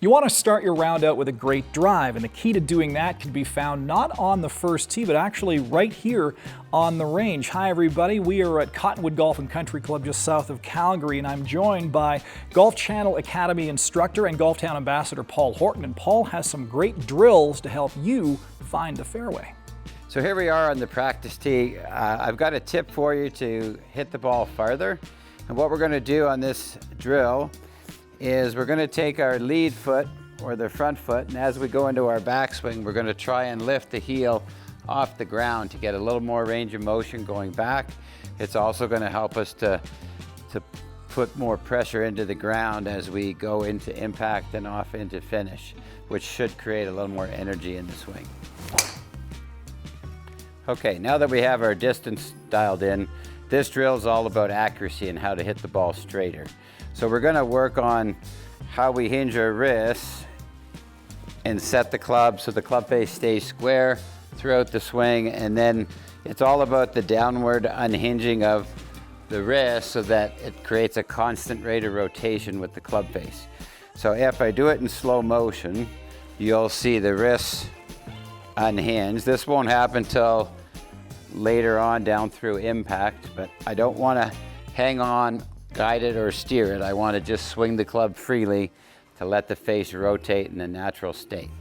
You want to start your round out with a great drive, and the key to doing that can be found not on the first tee, but actually right here on the range. Hi everybody, we are at Cottonwood Golf and Country Club just south of Calgary, and I'm joined by Golf Channel Academy instructor and Golf Town ambassador Paul Horton, and Paul has some great drills to help you find the fairway. So here we are on the practice tee. I've got a tip for you to hit the ball farther, and what we're going to do on this drill is we're going to take our lead foot or the front foot, and as we go into our backswing, we're going to try and lift the heel off the ground to get a little more range of motion going back. It's also going to help us to put more pressure into the ground as we go into impact and off into finish, which should create a little more energy in the swing. Okay, now that we have our distance dialed in, this drill is all about accuracy and how to hit the ball straighter. So we're going to work on how we hinge our wrists and set the club so the club face stays square throughout the swing, and then it's all about the downward unhinging of the wrist so that it creates a constant rate of rotation with the club face. So if I do it in slow motion, you'll see the wrists unhinge. This won't happen till later on down through impact, but I don't want to hang on, guide it, or steer it. I want to just swing the club freely to let the face rotate in a natural state.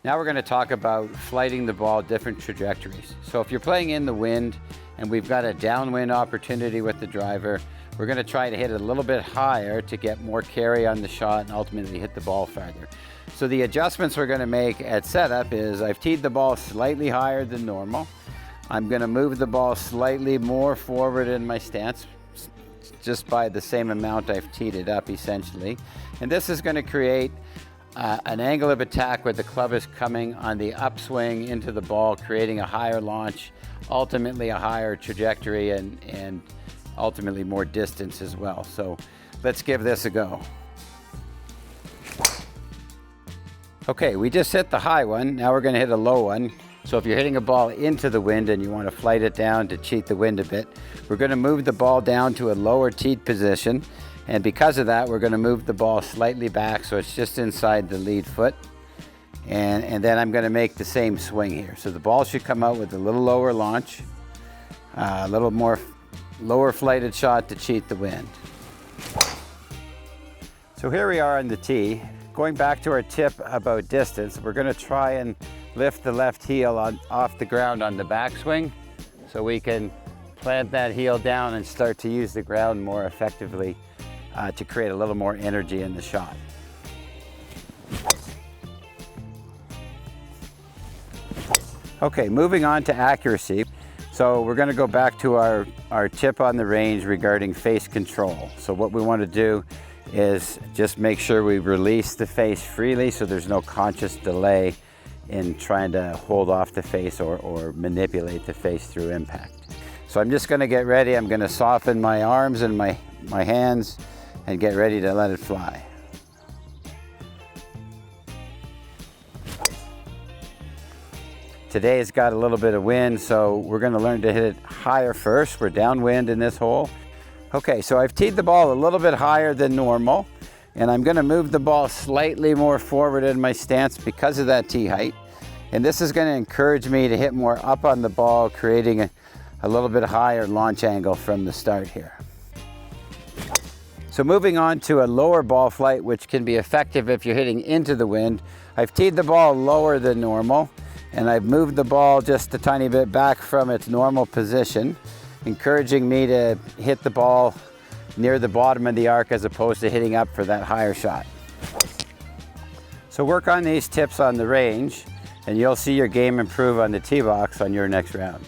Now we're going to talk about flighting the ball different trajectories. So if you're playing in the wind and we've got a downwind opportunity with the driver, we're going to try to hit it a little bit higher to get more carry on the shot and ultimately hit the ball farther. So the adjustments we're going to make at setup is I've teed the ball slightly higher than normal. I'm going to move the ball slightly more forward in my stance, just by the same amount I've teed it up essentially. And this is going to create an angle of attack where the club is coming on the upswing into the ball, creating a higher launch, ultimately a higher trajectory, and ultimately more distance as well. So let's give this a go. Okay, we just hit the high one. Now we're going to hit a low one. So if you're hitting a ball into the wind and you want to flight it down to cheat the wind a bit, we're going to move the ball down to a lower teed position. And because of that, we're going to move the ball slightly back so it's just inside the lead foot. And then I'm going to make the same swing here. So the ball should come out with a little lower launch, a little more lower flighted shot to cheat the wind. So here we are on the tee. Going back to our tip about distance, we're going to try and lift the left heel off the ground on the backswing so we can plant that heel down and start to use the ground more effectively to create a little more energy in the shot. Okay, moving on to accuracy. So we're going to go back to our tip on the range regarding face control. So what we want to do is just make sure we release the face freely so there's no conscious delay in trying to hold off the face or manipulate the face through impact. So I'm just going to get ready. I'm going to soften my arms and my hands and get ready to let it fly. Today's got a little bit of wind, so we're going to learn to hit it higher first. We're downwind in this hole. Okay, so I've teed the ball a little bit higher than normal, and I'm going to move the ball slightly more forward in my stance because of that tee height. And this is going to encourage me to hit more up on the ball, creating a little bit higher launch angle from the start here. So moving on to a lower ball flight, which can be effective if you're hitting into the wind. I've teed the ball lower than normal, and I've moved the ball just a tiny bit back from its normal position, encouraging me to hit the ball near the bottom of the arc as opposed to hitting up for that higher shot. So work on these tips on the range and you'll see your game improve on the tee box on your next round.